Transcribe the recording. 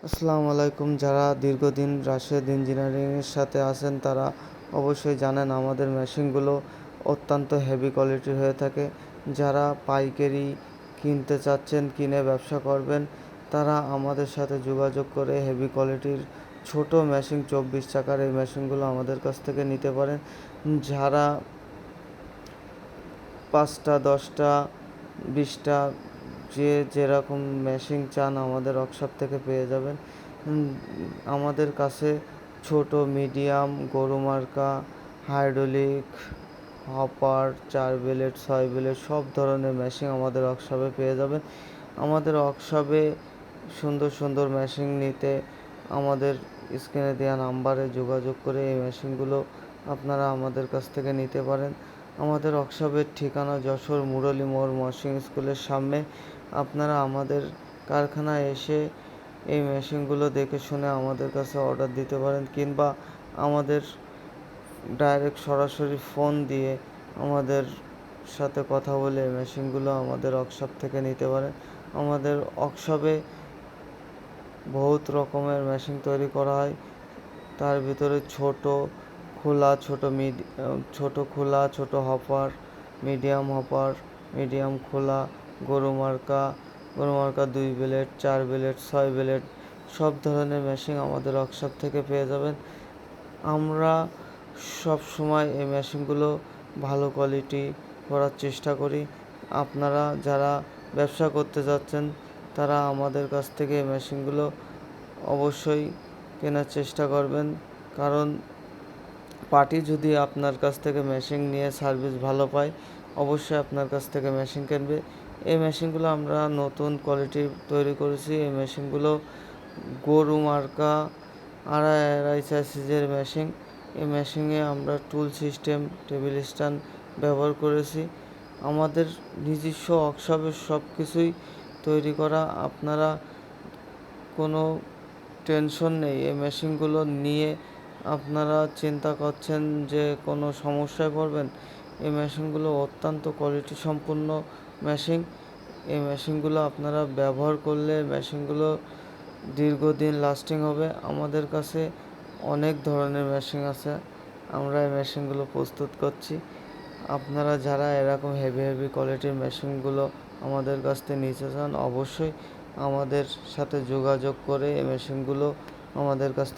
আসসালামু আলাইকুম। যারা দীর্ঘদিন রাশেদ ইঞ্জিনিয়ারিংয়ের সাথে আছেন তারা অবশ্যই জানেন আমাদের মেশিনগুলো অত্যন্ত হেভি কোয়ালিটির হয়ে থাকে। যারা পাইকারি কিনতে চাচ্ছেন, কিনে ব্যবসা করবেন, তারা আমাদের সাথে যোগাযোগ করে হেভি কোয়ালিটির ছোট মেশিন 24 চাকার এই মেশিনগুলো আমাদের কাছ থেকে নিতে পারেন। যারা 5টা 10টা 20টা যে যেরকম মেশিন চান আমাদের ওয়ার্কশপ থেকে পেয়ে যাবেন। আমাদের কাছে ছোট, মিডিয়াম, গরু মার্কা, হাইড্রোলিক, হপার, 4 ব্লেড, 6 ব্লেড সব ধরনের মেশিন আমাদের ওয়ার্কশপে পেয়ে যাবেন। আমাদের ওয়ার্কশপে সুন্দর সুন্দর মেশিন নিতে আমাদের স্ক্রিনে দেওয়া নাম্বারে যোগাযোগ করে এই মেশিনগুলো আপনারা আমাদের কাছ থেকে নিতে পারেন। আমাদের ওয়ার্কশপের ঠিকানা যশোর মুরলী মোড় মহসিন স্কুলের সামনে। আপনারা আমাদের কারখানায় এসে এই মেশিনগুলো দেখে শুনে আমাদের কাছে অর্ডার দিতে পারেন, কিংবা আমাদের ডাইরেক্ট সরাসরি ফোন দিয়ে আমাদের সাথে কথা বলে এই মেশিনগুলো আমাদের ওয়ার্কশপ থেকে নিতে পারেন। আমাদের ওয়ার্কশপে বহুত রকমের মেশিন তৈরি করা হয়। তার ভিতরে ছোট খোলা, ছোট হপার, মিডিয়াম হপার, মিডিয়াম খোলা, গরু মার্কা 2 ব্লেড, 4 ব্লেড, 6 ব্লেড সব ধরনের মেশিন আমাদের ওয়ার্কশপ থেকে পেয়ে যাবেন। আমরা সব সময় এই মেশিনগুলো ভালো কোয়ালিটি করার চেষ্টা করি। আপনারা যারা ব্যবসা করতে যাচ্ছেন তারা আমাদের কাছ থেকে এই মেশিনগুলো অবশ্যই কেনার চেষ্টা করবেন, কারণ পার্টি যদি আপনার কাছ থেকে মেশিন নিয়ে সার্ভিস ভালো পায় অবশ্যই আপনার কাছ থেকে মেশিন কিনবে। এই মেশিনগুলো আমরা নতুন কোয়ালিটির তৈরি করেছি। এই মেশিনগুলো গরু মার্কা 2.5 সাইজের মেশিন। এই মেশিনে আমরা টুল সিস্টেম, টেবিল স্ট্যান্ড ব্যবহার করেছি। আমাদের নিজস্ব ওয়ার্কশপে সব কিছুই তৈরি করা। আপনারা কোনো টেনশন নেই। এই মেশিনগুলো নিয়ে আপনারা চিন্তা করছেন যে কোনো সমস্যায় পড়বেন, এই মেশিনগুলো অত্যন্ত কোয়ালিটি সম্পন্ন মেশিন। এই মেশিনগুলো আপনারা ব্যবহার করলে মেশিনগুলো দীর্ঘদিন লাস্টিং হবে। আমাদের কাছে অনেক ধরনের মেশিন আছে, আমরা এই মেশিনগুলো প্রস্তুত করছি। আপনারা যারা এরকম হেভি কোয়ালিটির মেশিনগুলো আমাদের কাছ থেকে নিতে চান অবশ্যই আমাদের সাথে যোগাযোগ করে এই মেশিনগুলো আমাদের কাছ থেকে